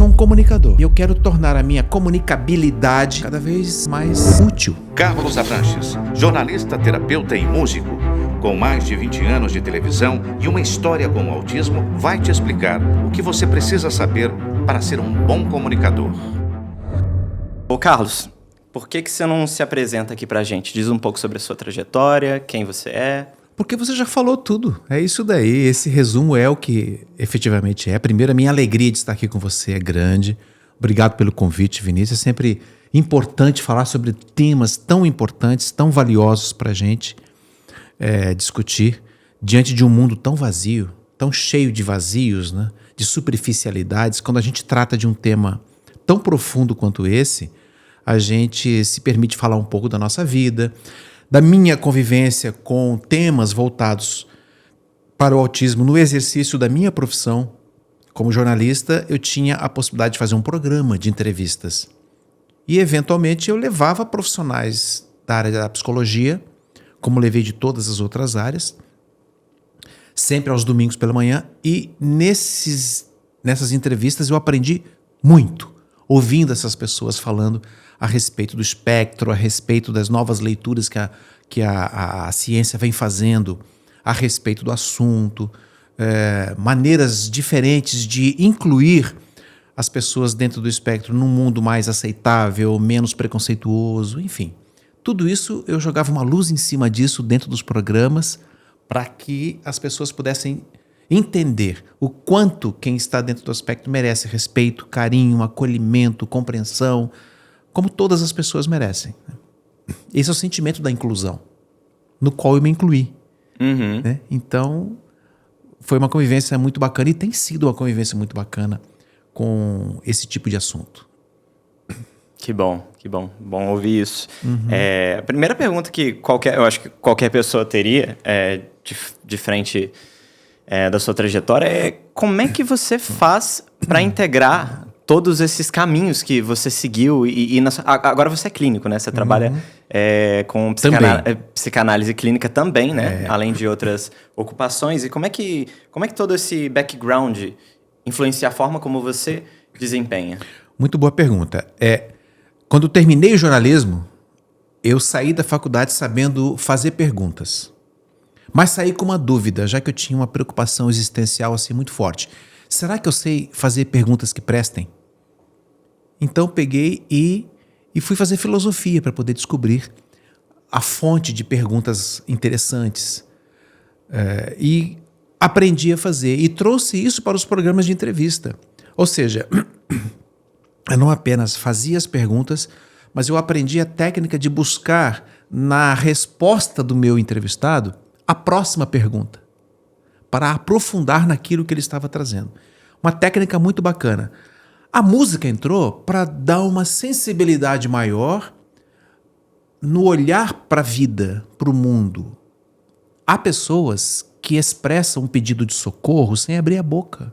sou um comunicador e eu quero tornar a minha comunicabilidade cada vez mais útil. Carlos Abranches, jornalista, terapeuta e músico, com mais de 20 anos de televisão e uma história com o autismo, vai te explicar o que você precisa saber para ser um bom comunicador. Ô Carlos, por que você não se apresenta aqui pra gente? Diz um pouco sobre a sua trajetória, quem você é. Porque você já falou tudo. É isso daí. Esse resumo é o que efetivamente é. Primeiro, a minha alegria de estar aqui com você é grande. Obrigado pelo convite, Vinícius. É sempre importante falar sobre temas tão importantes, tão valiosos para a gente discutir diante de um mundo tão vazio, tão cheio de vazios, né? De superficialidades. Quando a gente trata de um tema tão profundo quanto esse, a gente se permite falar um pouco da nossa vida, da minha convivência com temas voltados para o autismo no exercício da minha profissão. Como jornalista, eu tinha a possibilidade de fazer um programa de entrevistas. E, eventualmente, eu levava profissionais da área da psicologia, como levei de todas as outras áreas, sempre aos domingos pela manhã. E nessas entrevistas eu aprendi muito, ouvindo essas pessoas falando a respeito do espectro, a respeito das novas leituras que a ciência vem fazendo, a respeito do assunto, maneiras diferentes de incluir as pessoas dentro do espectro num mundo mais aceitável, menos preconceituoso, enfim. Tudo isso eu jogava uma luz em cima disso dentro dos programas para que as pessoas pudessem entender o quanto quem está dentro do espectro merece respeito, carinho, acolhimento, compreensão, como todas as pessoas merecem. Esse é o sentimento da inclusão, no qual eu me incluí. Uhum. Né? Então, foi uma convivência muito bacana e tem sido uma convivência muito bacana com esse tipo de assunto. Que bom, que bom. Bom ouvir isso. Uhum. A primeira pergunta que eu acho que qualquer pessoa teria de frente da sua trajetória é como é que você faz para integrar todos esses caminhos que você seguiu agora você é clínico, né? Você trabalha com psicanálise clínica também, né? Além de outras ocupações. E como é que todo esse background influencia a forma como você desempenha? Muito boa pergunta. Quando eu terminei o jornalismo, eu saí da faculdade sabendo fazer perguntas. Mas saí com uma dúvida, já que eu tinha uma preocupação existencial assim muito forte. Será que eu sei fazer perguntas que prestem? Então peguei e fui fazer filosofia para poder descobrir a fonte de perguntas interessantes. E aprendi a fazer e trouxe isso para os programas de entrevista. Ou seja, eu não apenas fazia as perguntas, mas eu aprendi a técnica de buscar na resposta do meu entrevistado a próxima pergunta, para aprofundar naquilo que ele estava trazendo. Uma técnica muito bacana. A música entrou para dar uma sensibilidade maior no olhar para a vida, para o mundo. Há pessoas que expressam um pedido de socorro sem abrir a boca,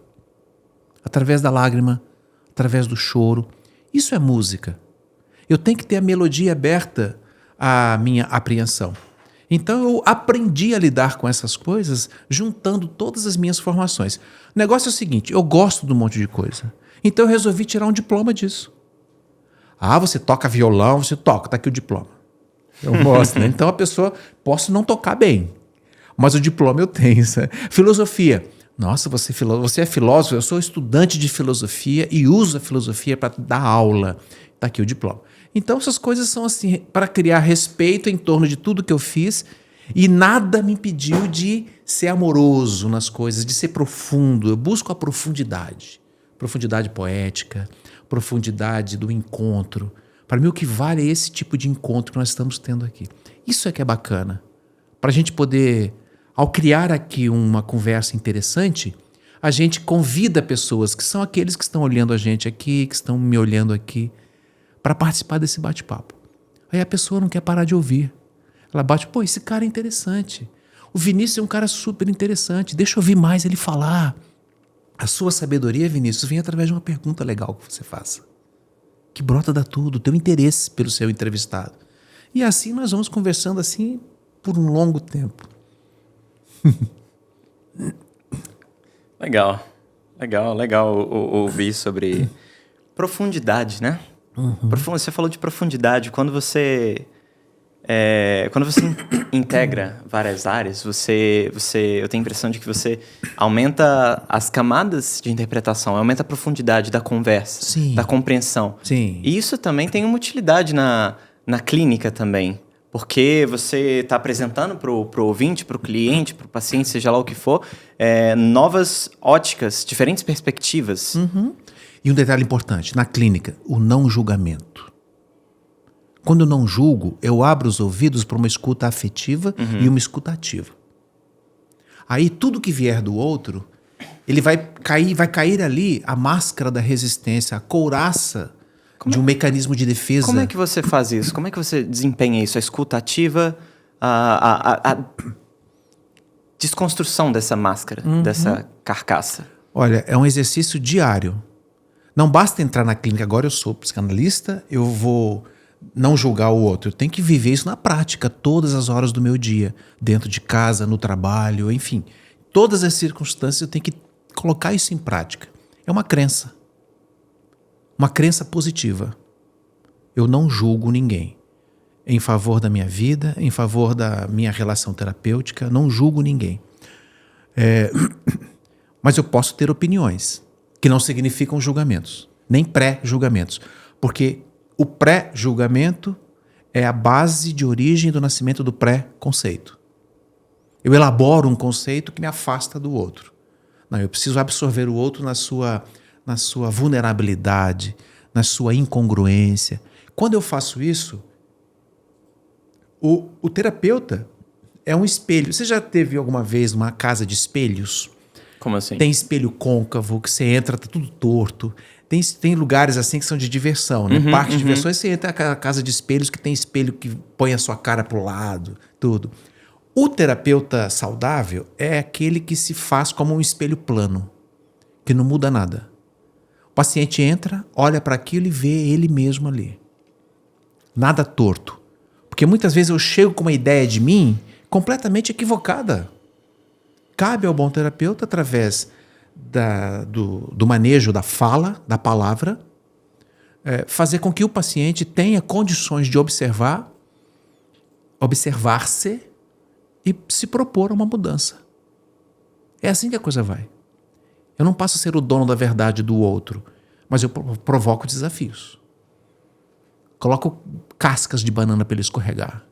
através da lágrima, através do choro. Isso é música. Eu tenho que ter a melodia aberta à minha apreensão. Então eu aprendi a lidar com essas coisas juntando todas as minhas formações. O negócio é o seguinte, eu gosto de um monte de coisa. Então eu resolvi tirar um diploma disso. Você toca violão, você toca, tá aqui o diploma. Eu mostro, né? Então a pessoa, posso não tocar bem, mas o diploma eu tenho. Filosofia. Nossa, você é filósofo, eu sou estudante de filosofia e uso a filosofia para dar aula. Tá aqui o diploma. Então essas coisas são assim, para criar respeito em torno de tudo que eu fiz e nada me impediu de ser amoroso nas coisas, de ser profundo. Eu busco a profundidade poética, profundidade do encontro. Para mim o que vale é esse tipo de encontro que nós estamos tendo aqui. Isso é que é bacana. Para a gente poder, ao criar aqui uma conversa interessante, a gente convida pessoas que são aqueles que estão olhando a gente aqui, que estão me olhando aqui, para participar desse bate-papo. Aí a pessoa não quer parar de ouvir. Ela bate, esse cara é interessante. O Vinícius é um cara super interessante, deixa eu ouvir mais ele falar. A sua sabedoria, Vinícius, vem através de uma pergunta legal que você faça, que brota da tudo, o teu interesse pelo seu entrevistado. E assim nós vamos conversando assim por um longo tempo. Legal ouvir sobre Profundidade, né? Você falou de profundidade. Quando você integra várias áreas, eu tenho a impressão de que você aumenta as camadas de interpretação, aumenta a profundidade da conversa, Sim. da compreensão. Sim. E isso também tem uma utilidade na clínica também. Porque você está apresentando para o ouvinte, para o cliente, para o paciente, seja lá o que for, novas óticas, diferentes perspectivas. E um detalhe importante, na clínica, o não julgamento. Quando eu não julgo, eu abro os ouvidos para uma escuta afetiva e uma escuta ativa. Aí tudo que vier do outro, ele vai cair ali a máscara da resistência, a couraça de um mecanismo de defesa. Como é que você faz isso? Como é que você desempenha isso? A escuta ativa, a desconstrução dessa máscara, dessa carcaça. Olha, é um exercício diário. Não basta entrar na clínica, agora eu sou psicanalista, eu vou não julgar o outro. Eu tenho que viver isso na prática, todas as horas do meu dia, dentro de casa, no trabalho, enfim. Todas as circunstâncias eu tenho que colocar isso em prática. É uma crença. Uma crença positiva. Eu não julgo ninguém. Em favor da minha vida, em favor da minha relação terapêutica, não julgo ninguém. Mas eu posso ter opiniões, que não significam julgamentos, nem pré-julgamentos. Porque o pré-julgamento é a base de origem do nascimento do pré-conceito. Eu elaboro um conceito que me afasta do outro. Não, eu preciso absorver o outro na sua vulnerabilidade, na sua incongruência. Quando eu faço isso, o terapeuta é um espelho. Você já teve alguma vez uma casa de espelhos? Como assim? Tem espelho côncavo, que você entra, tá tudo torto. Tem lugares assim que são de diversão, né? Parque de diversões, você entra na casa de espelhos que tem espelho que põe a sua cara pro lado, tudo. O terapeuta saudável é aquele que se faz como um espelho plano, que não muda nada. O paciente entra, olha para aquilo e vê ele mesmo ali. Nada torto. Porque muitas vezes eu chego com uma ideia de mim completamente equivocada. Cabe ao bom terapeuta, através do manejo da fala, da palavra, fazer com que o paciente tenha condições de observar-se e se propor uma mudança. É assim que a coisa vai. Eu não passo a ser o dono da verdade do outro, mas eu provoco desafios. Coloco cascas de banana para ele escorregar.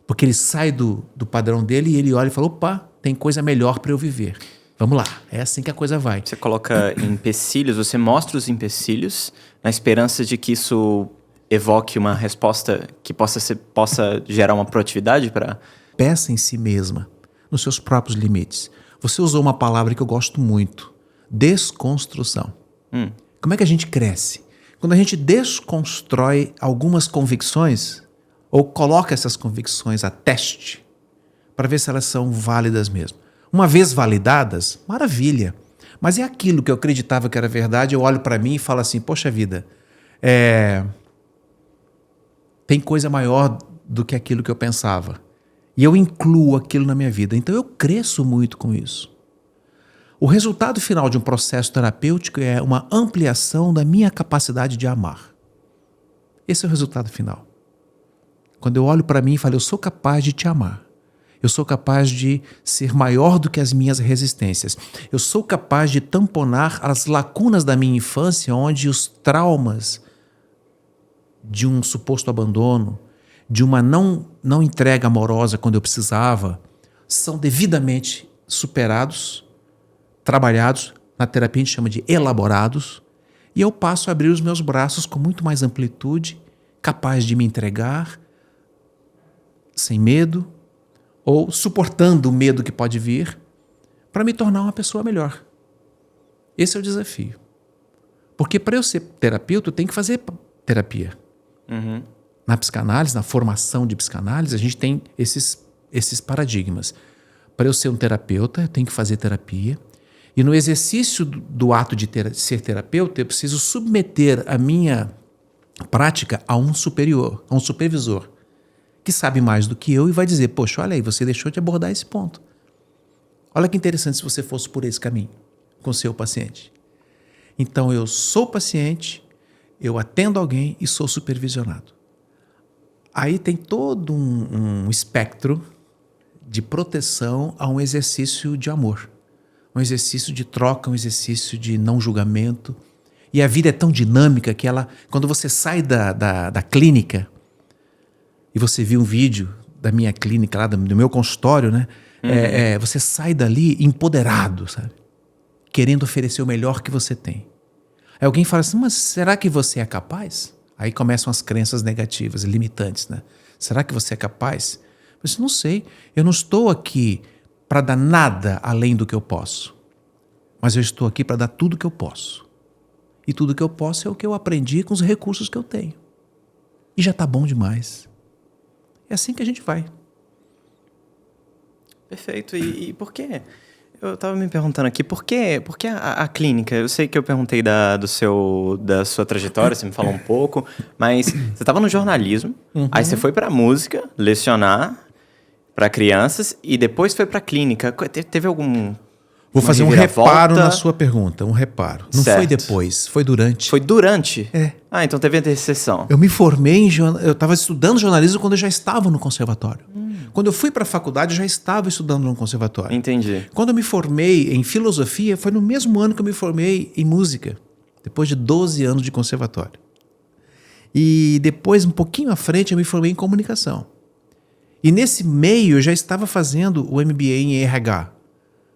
Porque ele sai do padrão dele e ele olha e fala, opa, tem coisa melhor para eu viver. Vamos lá, é assim que a coisa vai. Você coloca empecilhos, você mostra os empecilhos na esperança de que isso evoque uma resposta que possa gerar uma proatividade para... Peça em si mesma, nos seus próprios limites. Você usou uma palavra que eu gosto muito, desconstrução. Como é que a gente cresce? Quando a gente desconstrói algumas convicções ou coloca essas convicções a teste para ver se elas são válidas mesmo. Uma vez validadas, maravilha. Mas é aquilo que eu acreditava que era verdade, eu olho para mim e falo assim, poxa vida, tem coisa maior do que aquilo que eu pensava. E eu incluo aquilo na minha vida. Então eu cresço muito com isso. O resultado final de um processo terapêutico é uma ampliação da minha capacidade de amar. Esse é o resultado final. Quando eu olho para mim e falo, eu sou capaz de te amar. Eu sou capaz de ser maior do que as minhas resistências. Eu sou capaz de tamponar as lacunas da minha infância, onde os traumas de um suposto abandono, de uma não entrega amorosa quando eu precisava, são devidamente superados, trabalhados, na terapia a gente chama de elaborados, e eu passo a abrir os meus braços com muito mais amplitude, capaz de me entregar, sem medo, ou suportando o medo que pode vir, para me tornar uma pessoa melhor. Esse é o desafio. Porque para eu ser terapeuta, eu tenho que fazer terapia. Na psicanálise, na formação de psicanálise, a gente tem esses paradigmas. Para eu ser um terapeuta, eu tenho que fazer terapia. E no exercício do ato de ser terapeuta, eu preciso submeter a minha prática a um superior, a um supervisor, que sabe mais do que eu e vai dizer, poxa, olha aí, você deixou de abordar esse ponto. Olha que interessante se você fosse por esse caminho com o seu paciente. Então eu sou paciente, eu atendo alguém e sou supervisionado. Aí tem todo um espectro de proteção a um exercício de amor, um exercício de troca, um exercício de não julgamento. E a vida é tão dinâmica que quando você sai da clínica e você viu um vídeo da minha clínica, lá do meu consultório, né? Você sai dali empoderado, sabe? Querendo oferecer o melhor que você tem. Aí alguém fala assim, mas será que você é capaz? Aí começam as crenças negativas, limitantes, né? Será que você é capaz? Eu disse, não sei, eu não estou aqui para dar nada além do que eu posso. Mas eu estou aqui para dar tudo que eu posso. E tudo que eu posso é o que eu aprendi com os recursos que eu tenho. E já está bom demais. É assim que a gente vai. Perfeito. E por quê? Eu estava me perguntando aqui, por que a clínica? Eu sei que eu perguntei da sua trajetória, você me falou um pouco, mas você estava no jornalismo, aí você foi para a música, lecionar para crianças, e depois foi para a clínica. Teve algum... Vou fazer um reparo na sua pergunta, um reparo. Não certo. Foi depois, foi durante. Foi durante? É. Ah, então teve a interseção. Eu me formei eu estava estudando jornalismo quando eu já estava no conservatório. Quando eu fui para a faculdade, eu já estava estudando no conservatório. Entendi. Quando eu me formei em filosofia, foi no mesmo ano que eu me formei em música, depois de 12 anos de conservatório. E depois, um pouquinho à frente, eu me formei em comunicação. E nesse meio, eu já estava fazendo o MBA em RH,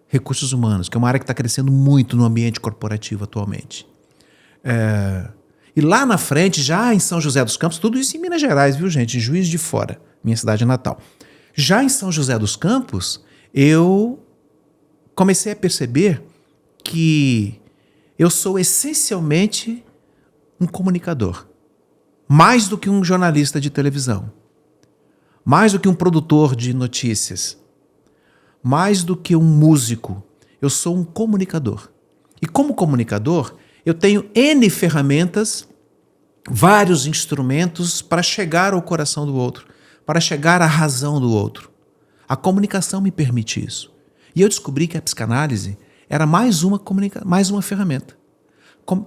Recursos Humanos, que é uma área que está crescendo muito no ambiente corporativo atualmente. E lá na frente, já em São José dos Campos, tudo isso em Minas Gerais, viu, gente? Em Juiz de Fora, minha cidade natal. Já em São José dos Campos, eu comecei a perceber que eu sou essencialmente um comunicador. Mais do que um jornalista de televisão. Mais do que um produtor de notícias. Mais do que um músico. Eu sou um comunicador. E como comunicador, eu tenho N ferramentas, vários instrumentos para chegar ao coração do outro, para chegar à razão do outro. A comunicação me permite isso. E eu descobri que a psicanálise era mais uma ferramenta.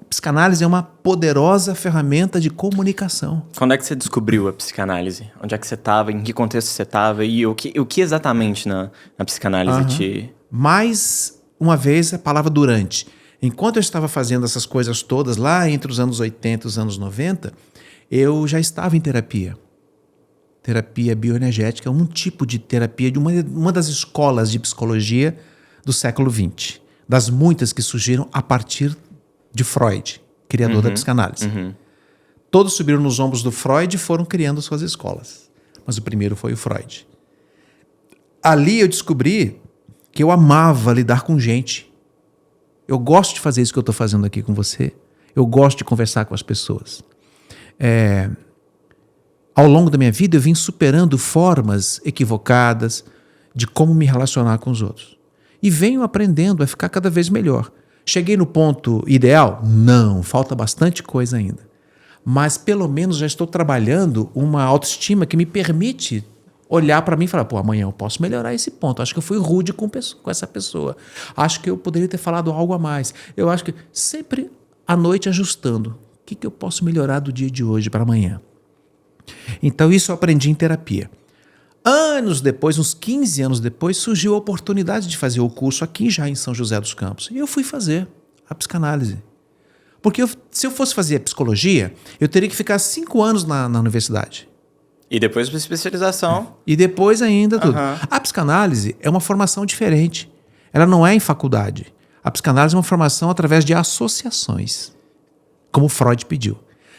Psicanálise é uma poderosa ferramenta de comunicação. Quando é que você descobriu a psicanálise? Onde é que você estava? Em que contexto você estava? E o que exatamente na psicanálise te... Mais uma vez a palavra durante. Enquanto eu estava fazendo essas coisas todas, lá entre os anos 80 e os anos 90, eu já estava em terapia. Terapia bioenergética é um tipo de terapia de uma das escolas de psicologia do século XX. Das muitas que surgiram a partir de Freud, criador da psicanálise. Todos subiram nos ombros do Freud e foram criando suas escolas. Mas o primeiro foi o Freud. Ali eu descobri que eu amava lidar com gente. Eu gosto de fazer isso que eu estou fazendo aqui com você. Eu gosto de conversar com as pessoas. Ao longo da minha vida, eu vim superando formas equivocadas de como me relacionar com os outros. E venho aprendendo a ficar cada vez melhor. Cheguei no ponto ideal? Não, falta bastante coisa ainda. Mas pelo menos já estou trabalhando uma autoestima que me permite olhar para mim e falar, pô, amanhã eu posso melhorar esse ponto. Acho que eu fui rude com essa pessoa. Acho que eu poderia ter falado algo a mais. Eu acho que sempre à noite ajustando. O que eu posso melhorar do dia de hoje para amanhã? Então isso eu aprendi em terapia. Anos depois, uns 15 anos depois, surgiu a oportunidade de fazer o curso aqui já em São José dos Campos. E eu fui fazer a psicanálise. Porque se eu fosse fazer a psicologia, eu teria que ficar 5 anos na universidade. E depois a especialização. E depois ainda tudo. A psicanálise é uma formação diferente. Ela não é em faculdade. A psicanálise é uma formação através de associações, como Freud pediu.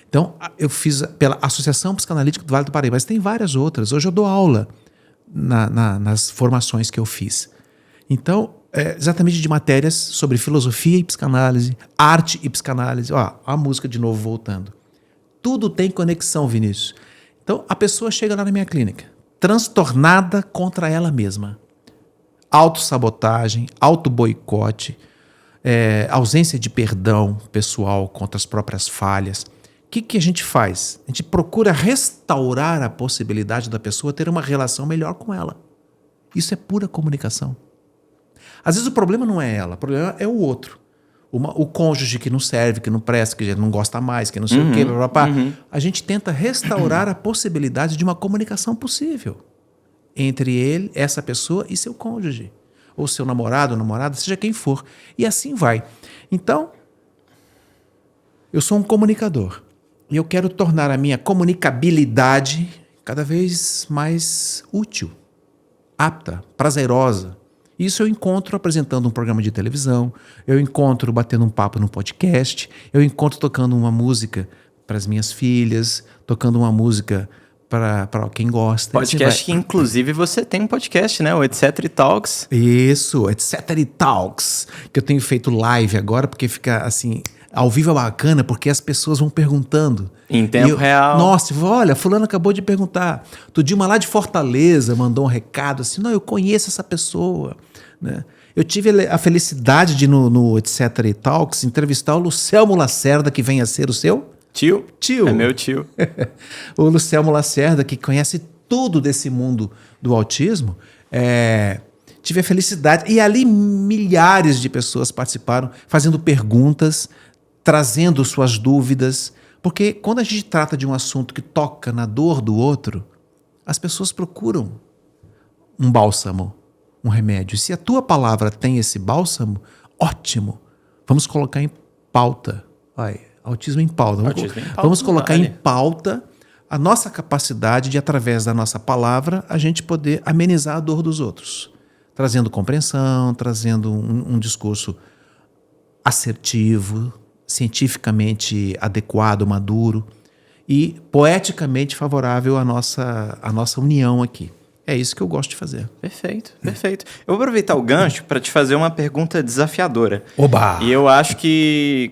Então, eu fiz pela Associação Psicanalítica do Vale do Paraíba, mas tem várias outras. Hoje eu dou aula nas formações que eu fiz. Então, exatamente de matérias sobre filosofia e psicanálise, arte e psicanálise. Ó, a música de novo voltando. Tudo tem conexão, Vinícius. Então, a pessoa chega lá na minha clínica, transtornada contra ela mesma. Autossabotagem, autoboicote, ausência de perdão pessoal contra as próprias falhas. O que a gente faz? A gente procura restaurar a possibilidade da pessoa ter uma relação melhor com ela. Isso é pura comunicação. Às vezes o problema não é ela, o problema é o outro. o cônjuge que não serve, que não presta, que já não gosta mais, que não sei o quê, blá, blá, blá. A gente tenta restaurar a possibilidade de uma comunicação possível entre ele, essa pessoa e seu cônjuge, ou seu namorado, namorada, seja quem for. E assim vai. Então, eu sou um comunicador e eu quero tornar a minha comunicabilidade cada vez mais útil, apta, prazerosa. Isso eu encontro apresentando um programa de televisão, eu encontro batendo um papo no podcast, eu encontro tocando uma música para as minhas filhas, tocando uma música para quem gosta. Podcast que, inclusive, você tem um podcast, né? O Etc. Talks. Isso, Etc. Talks, que eu tenho feito live agora, porque fica assim... Ao vivo é bacana, porque as pessoas vão perguntando. Em tempo real. Nossa, olha, fulano acabou de perguntar. Outro dia, uma lá de Fortaleza mandou um recado assim, não, eu conheço essa pessoa. Né? Eu tive a felicidade de, no Etc. Talks, entrevistar o Lucelmo Lacerda, que vem a ser o seu... Tio. Tio. É meu tio. O Lucelmo Lacerda, que conhece tudo desse mundo do autismo. Tive a felicidade. E ali milhares de pessoas participaram, fazendo perguntas, trazendo suas dúvidas, porque quando a gente trata de um assunto que toca na dor do outro, as pessoas procuram um bálsamo, um remédio. Se a tua palavra tem esse bálsamo, ótimo. Vamos colocar em pauta. Autismo em pauta. Vamos colocar em pauta a nossa capacidade de, através da nossa palavra, a gente poder amenizar a dor dos outros. Trazendo compreensão, trazendo um discurso assertivo, cientificamente adequado, maduro e poeticamente favorável à nossa união aqui. É isso que eu gosto de fazer. Perfeito, perfeito. Eu vou aproveitar o gancho para te fazer uma pergunta desafiadora. Oba! E eu acho que,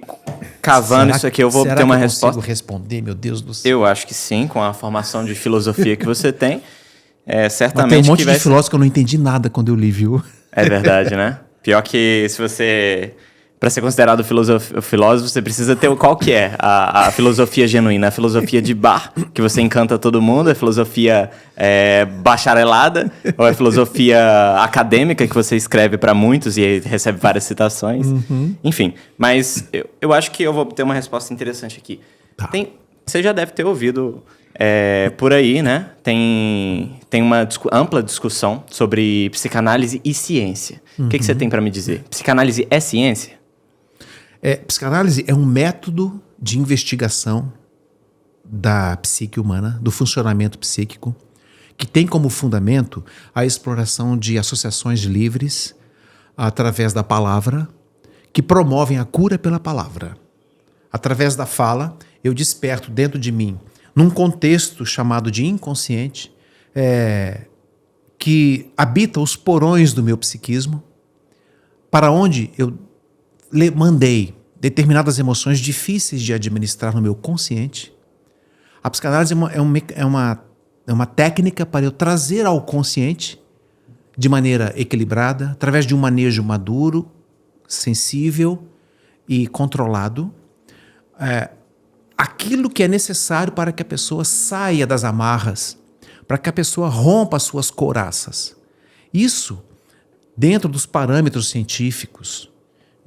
cavando isso aqui, eu vou ter uma resposta. Será que eu consigo responder, meu Deus do céu? Eu acho que sim, com a formação de filosofia que você tem. Certamente. Mas tem um monte de filósofo que eu não entendi nada quando eu li, viu? É verdade, né? Pior que se você... Para ser considerado filósofo, você precisa ter qual que é a filosofia genuína. A filosofia de bar, que você encanta todo mundo, a filosofia bacharelada, ou a filosofia acadêmica, que você escreve para muitos e recebe várias citações. Enfim, mas eu acho que eu vou ter uma resposta interessante aqui. Tá. Você já deve ter ouvido por aí, né? Tem uma ampla discussão sobre psicanálise e ciência. O que você tem para me dizer? Psicanálise é ciência? Psicanálise é um método de investigação da psique humana, do funcionamento psíquico, que tem como fundamento a exploração de associações livres através da palavra, que promovem a cura pela palavra. Através da fala, eu desperto dentro de mim, num contexto chamado de inconsciente, que habita os porões do meu psiquismo, para onde eu mandei determinadas emoções difíceis de administrar no meu consciente. A psicanálise é uma técnica para eu trazer ao consciente, de maneira equilibrada, através de um manejo maduro, sensível e controlado, aquilo que é necessário para que a pessoa saia das amarras, para que a pessoa rompa as suas couraças. Isso dentro dos parâmetros científicos,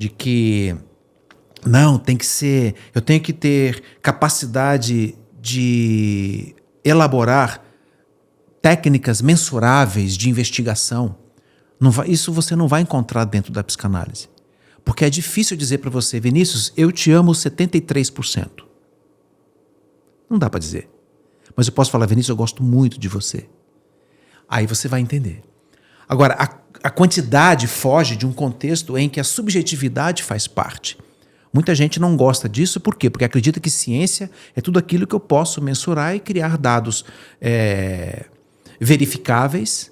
de que não, eu tenho que ter capacidade de elaborar técnicas mensuráveis de investigação. Isso você não vai encontrar dentro da psicanálise. Porque é difícil dizer para você, Vinícius, eu te amo 73%. Não dá para dizer. Mas eu posso falar, Vinícius, eu gosto muito de você. Aí você vai entender. Agora, a quantidade foge de um contexto em que a subjetividade faz parte. Muita gente não gosta disso, por quê? Porque acredita que ciência é tudo aquilo que eu posso mensurar e criar dados verificáveis,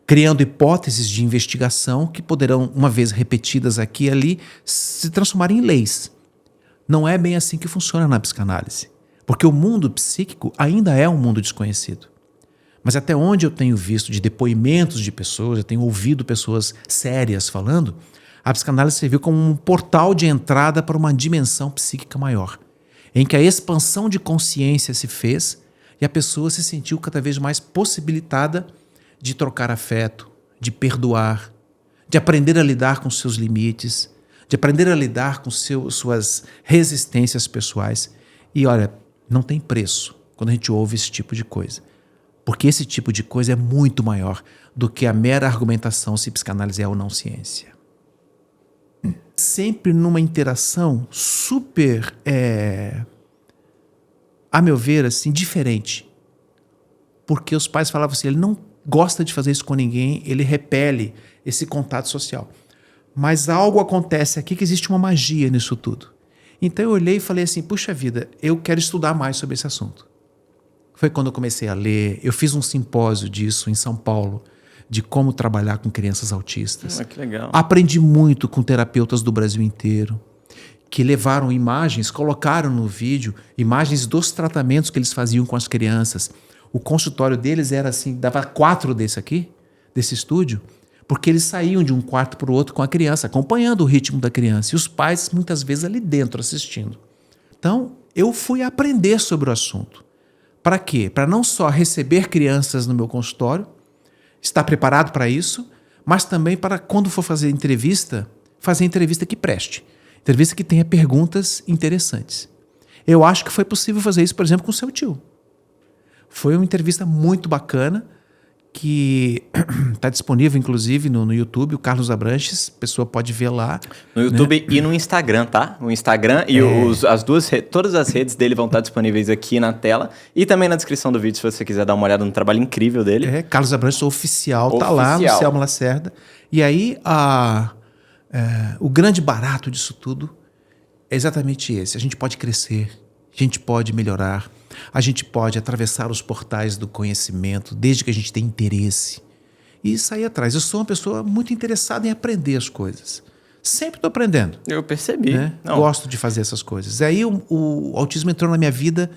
criando hipóteses de investigação que poderão, uma vez repetidas aqui e ali, se transformar em leis. Não é bem assim que funciona na psicanálise, porque o mundo psíquico ainda é um mundo desconhecido. Mas até onde eu tenho visto de depoimentos de pessoas, eu tenho ouvido pessoas sérias falando, a psicanálise serviu como um portal de entrada para uma dimensão psíquica maior, em que a expansão de consciência se fez e a pessoa se sentiu cada vez mais possibilitada de trocar afeto, de perdoar, de aprender a lidar com seus limites, de aprender a lidar com suas resistências pessoais. E olha, não tem preço quando a gente ouve esse tipo de coisa. Porque esse tipo de coisa é muito maior do que a mera argumentação se psicanálise é ou não ciência. Sempre numa interação super, a meu ver, assim, diferente. Porque os pais falavam assim, ele não gosta de fazer isso com ninguém, ele repele esse contato social. Mas algo acontece aqui que existe uma magia nisso tudo. Então eu olhei e falei assim, puxa vida, eu quero estudar mais sobre esse assunto. Foi quando eu comecei a ler, eu fiz um simpósio disso em São Paulo, de como trabalhar com crianças autistas. Que legal. Aprendi muito com terapeutas do Brasil inteiro, que levaram imagens, colocaram no vídeo, imagens dos tratamentos que eles faziam com as crianças. O consultório deles era assim, dava 4 desse estúdio, porque eles saíam de um quarto para o outro com a criança, acompanhando o ritmo da criança, e os pais muitas vezes ali dentro assistindo. Então, eu fui aprender sobre o assunto. Para quê? Para não só receber crianças no meu consultório, estar preparado para isso, mas também para, quando for fazer entrevista que preste. Entrevista que tenha perguntas interessantes. Eu acho que foi possível fazer isso, por exemplo, com o seu tio. Foi uma entrevista muito bacana, que está disponível, inclusive, no YouTube, o Carlos Abranches, a pessoa pode ver lá. No YouTube, né? E no Instagram, tá? O Instagram e todas as redes dele vão estar disponíveis aqui na tela e também na descrição do vídeo, se você quiser dar uma olhada no trabalho incrível dele. Carlos Abranches Oficial, tá lá no Selma Lacerda. E aí, o grande barato disso tudo é exatamente esse. A gente pode crescer, a gente pode melhorar, a gente pode atravessar os portais do conhecimento, desde que a gente tenha interesse, e sair atrás. Eu sou uma pessoa muito interessada em aprender as coisas. Sempre estou aprendendo. Eu percebi. Né? Gosto de fazer essas coisas. Aí o autismo entrou na minha vida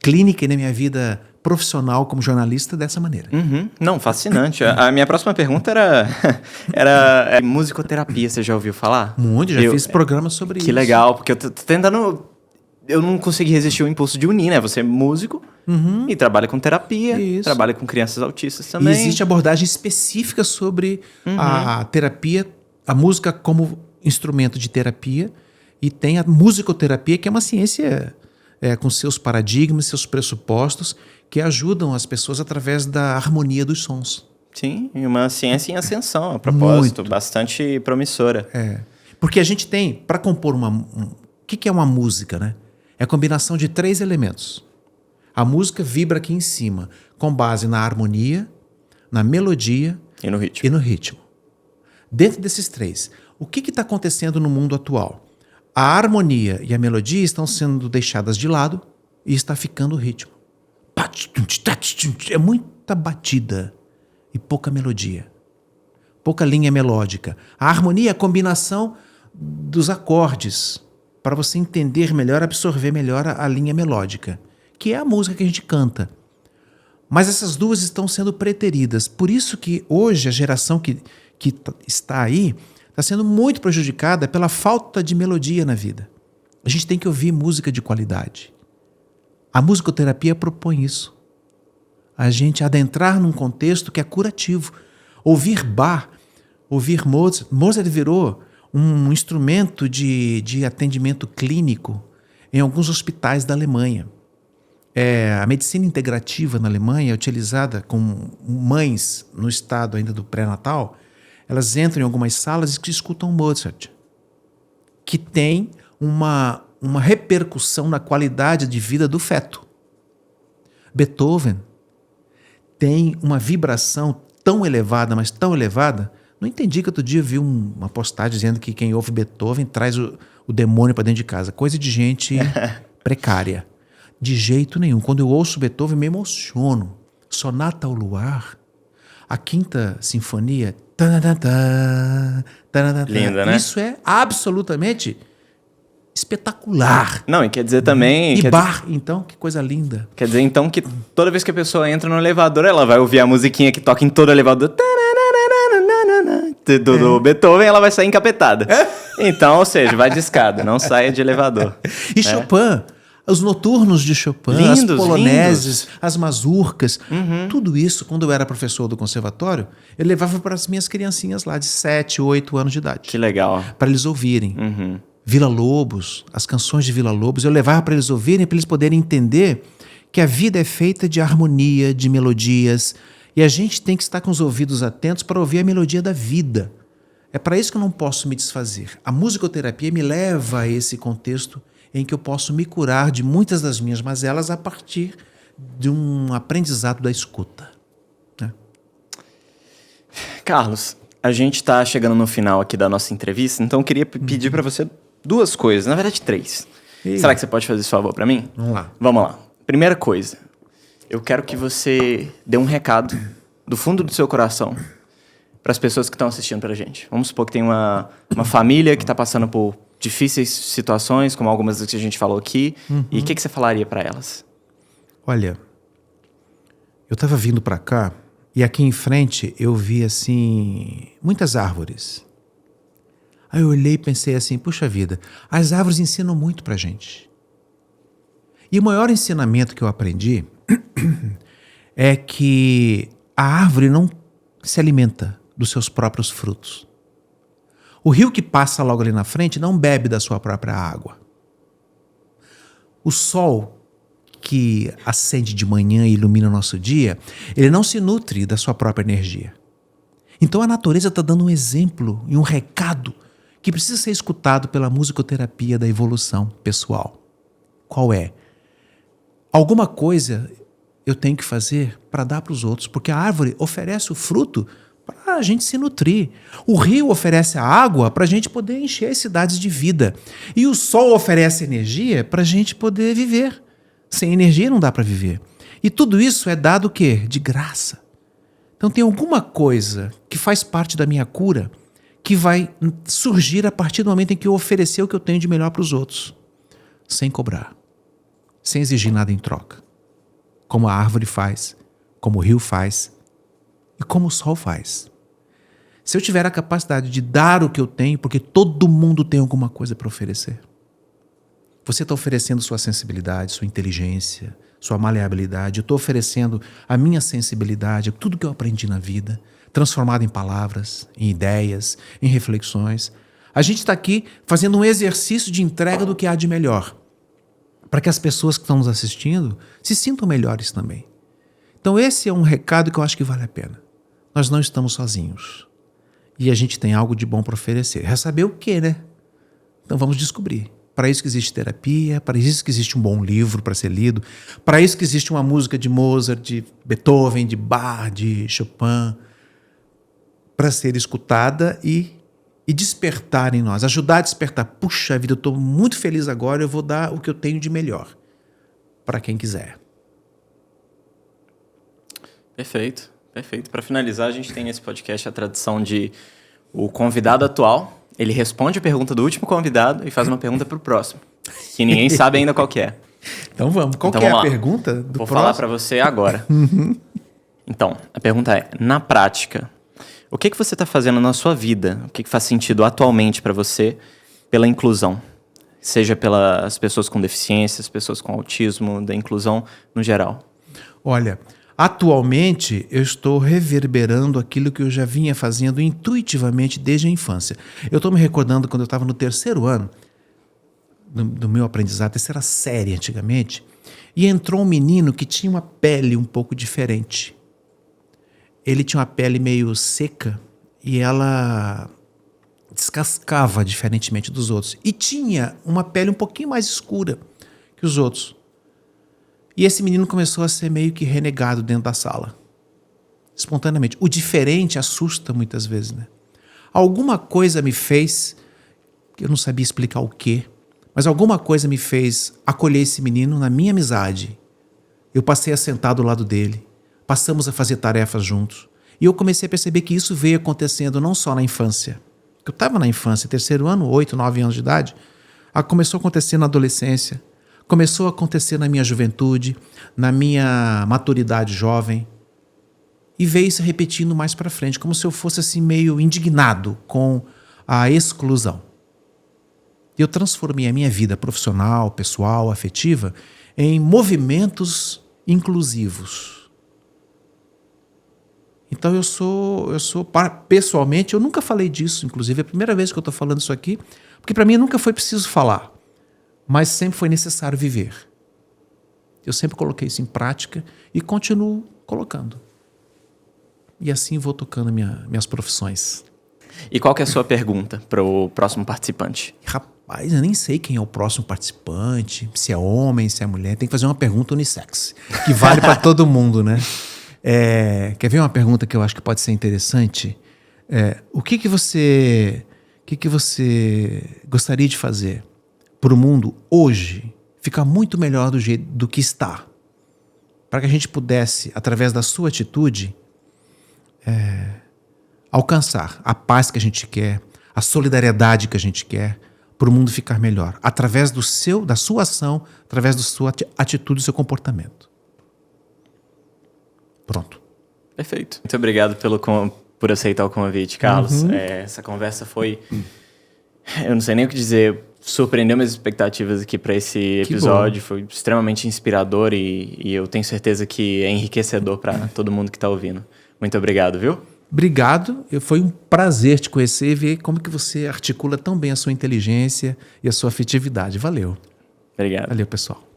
clínica e na minha vida profissional como jornalista dessa maneira. Uhum. Não, fascinante. A minha próxima pergunta era musicoterapia. Você já ouviu falar? Muito, já fiz programas sobre isso. Que legal, porque eu tô tentando... Eu não consegui resistir ao impulso de unir, né? Você é músico e trabalha com terapia, trabalha com crianças autistas também. E existe abordagem específica sobre a terapia, a música como instrumento de terapia, e tem a musicoterapia, que é uma ciência com seus paradigmas, seus pressupostos, que ajudam as pessoas através da harmonia dos sons. Sim, e uma ciência em ascensão, a propósito, bastante promissora. Porque a gente tem, para compor o que é uma música, né? É a combinação de 3 elementos. A música vibra aqui em cima, com base na harmonia, na melodia e no ritmo. Dentro desses 3, o que está acontecendo no mundo atual? A harmonia e a melodia estão sendo deixadas de lado e está ficando o ritmo. É muita batida e pouca melodia. Pouca linha melódica. A harmonia é a combinação dos acordes, para você entender melhor, absorver melhor a linha melódica, que é a música que a gente canta. Mas essas duas estão sendo preteridas. Por isso que hoje a geração que está aí está sendo muito prejudicada pela falta de melodia na vida. A gente tem que ouvir música de qualidade. A musicoterapia propõe isso. A gente adentrar num contexto que é curativo. Ouvir Bach, ouvir Mozart. Mozart virou um instrumento de atendimento clínico em alguns hospitais da Alemanha. A medicina integrativa na Alemanha é utilizada com mães no estado ainda do pré-natal. Elas entram em algumas salas e escutam Mozart, que tem uma repercussão na qualidade de vida do feto. Beethoven tem uma vibração tão elevada, mas tão elevada. Não entendi que outro dia eu vi uma postagem dizendo que quem ouve Beethoven traz o demônio para dentro de casa. Coisa de gente precária. De jeito nenhum. Quando eu ouço Beethoven, me emociono. Sonata ao Luar, a Quinta Sinfonia. Linda, né? Isso é absolutamente espetacular. Não, e quer dizer também... E Bach, então, que coisa linda. Quer dizer, então, que toda vez que a pessoa entra no elevador, ela vai ouvir a musiquinha que toca em todo o elevador... Do Beethoven, ela vai sair encapetada. Então, ou seja, vai de escada, não saia de elevador. E Chopin, Os noturnos de Chopin, Lindos, as poloneses, lindos. as mazurcas, tudo isso, quando eu era professor do conservatório, eu levava para as minhas criancinhas lá de 7, 8 anos de idade. Que legal. Para eles ouvirem. Villa-Lobos, as canções de Villa-Lobos, eu levava para eles ouvirem, para eles poderem entender que a vida é feita de harmonia, de melodias, e a gente tem que estar com os ouvidos atentos para ouvir a melodia da vida. É para isso que eu não posso me desfazer. A musicoterapia me leva a esse contexto em que eu posso me curar de muitas das minhas mazelas a partir de um aprendizado da escuta. Né? Carlos, a gente está chegando no final aqui da nossa entrevista, então eu queria pedir para você 2 coisas, na verdade 3. Será que você pode fazer esse favor para mim? Vamos lá. Vamos lá. Primeira coisa, eu quero que você dê um recado do fundo do seu coração para as pessoas que estão assistindo para a gente. Vamos supor que tem uma família que está passando por difíceis situações, como algumas das que a gente falou aqui, e o que você falaria para elas? Olha, eu estava vindo para cá e aqui em frente eu vi assim muitas árvores. Aí eu olhei e pensei assim, puxa vida, as árvores ensinam muito para gente. E o maior ensinamento que eu aprendi é que a árvore não se alimenta dos seus próprios frutos. O rio que passa logo ali na frente não bebe da sua própria água. O sol que acende de manhã e ilumina o nosso dia, ele não se nutre da sua própria energia. Então a natureza está dando um exemplo e um recado que precisa ser escutado pela musicoterapia da evolução pessoal. Qual é? Alguma coisa eu tenho que fazer para dar para os outros, porque a árvore oferece o fruto para a gente se nutrir. O rio oferece a água para a gente poder encher as cidades de vida. E o sol oferece energia para a gente poder viver. Sem energia não dá para viver. E tudo isso é dado o quê? De graça. Então tem alguma coisa que faz parte da minha cura que vai surgir a partir do momento em que eu oferecer o que eu tenho de melhor para os outros. Sem cobrar. Sem exigir nada em troca. Como a árvore faz, como o rio faz e como o sol faz. Se eu tiver a capacidade de dar o que eu tenho, porque todo mundo tem alguma coisa para oferecer. Você está oferecendo sua sensibilidade, sua inteligência, sua maleabilidade. Eu estou oferecendo a minha sensibilidade, tudo que eu aprendi na vida, transformado em palavras, em ideias, em reflexões. A gente está aqui fazendo um exercício de entrega do que há de melhor, para que as pessoas que estão nos assistindo se sintam melhores também. Então esse é um recado que eu acho que vale a pena. Nós não estamos sozinhos. E a gente tem algo de bom para oferecer. É saber o quê, né? Então vamos descobrir. Para isso que existe terapia, para isso que existe um bom livro para ser lido, para isso que existe uma música de Mozart, de Beethoven, de Bach, de Chopin, para ser escutada e despertar em nós, ajudar a despertar. Puxa vida, eu estou muito feliz agora, eu vou dar o que eu tenho de melhor para quem quiser. Perfeito, perfeito. Para finalizar, a gente tem nesse podcast a tradição de o convidado atual, ele responde a pergunta do último convidado e faz uma pergunta para o próximo, que ninguém sabe ainda qual que é. Então vamos. Qual Então, que é vamos a lá. pergunta do Vou próximo? falar para você agora. Então, a pergunta é, na prática, o que você está fazendo na sua vida? O que faz sentido atualmente para você pela inclusão? Seja pelas pessoas com deficiências, pessoas com autismo, da inclusão no geral. Olha, atualmente eu estou reverberando aquilo que eu já vinha fazendo intuitivamente desde a infância. Eu estou me recordando quando eu estava no 3º ano do meu aprendizado, 3ª série antigamente, e entrou um menino que tinha uma pele um pouco diferente. Ele tinha uma pele meio seca e ela descascava diferentemente dos outros. E tinha uma pele um pouquinho mais escura que os outros. E esse menino começou a ser meio que renegado dentro da sala. Espontaneamente. O diferente assusta muitas vezes, né? Alguma coisa me fez, eu não sabia explicar o quê, mas alguma coisa me fez acolher esse menino na minha amizade. Eu passei a sentar do lado dele. Passamos a fazer tarefas juntos. E eu comecei a perceber que isso veio acontecendo não só na infância. Eu estava na infância, 3º ano, 8, 9 anos de idade. Começou a acontecer na adolescência. Começou a acontecer na minha juventude, na minha maturidade jovem. E veio se repetindo mais para frente, como se eu fosse assim meio indignado com a exclusão. E eu transformei a minha vida profissional, pessoal, afetiva em movimentos inclusivos. Então pessoalmente, eu nunca falei disso, inclusive é a primeira vez que eu estou falando isso aqui, porque para mim nunca foi preciso falar, mas sempre foi necessário viver. Eu sempre coloquei isso em prática e continuo colocando. E assim vou tocando minhas profissões. E qual que é a sua pergunta para o próximo participante? Rapaz, eu nem sei quem é o próximo participante, se é homem, se é mulher. Tem que fazer uma pergunta unissex, que vale para todo mundo, né? Quer ver uma pergunta que eu acho que pode ser interessante? O que você gostaria de fazer para o mundo hoje ficar muito melhor do jeito do que está? Para que a gente pudesse, através da sua atitude, alcançar a paz que a gente quer, a solidariedade que a gente quer, para o mundo ficar melhor, através da sua ação, através da sua atitude e do seu comportamento. Pronto. Perfeito. Muito obrigado por aceitar o convite, Carlos. Essa conversa foi, eu não sei nem o que dizer, surpreendeu minhas expectativas aqui para esse episódio. Foi extremamente inspirador e eu tenho certeza que é enriquecedor para todo mundo que está ouvindo. Muito obrigado, viu? Obrigado. Foi um prazer te conhecer e ver como que você articula tão bem a sua inteligência e a sua afetividade. Valeu. Obrigado. Valeu, pessoal.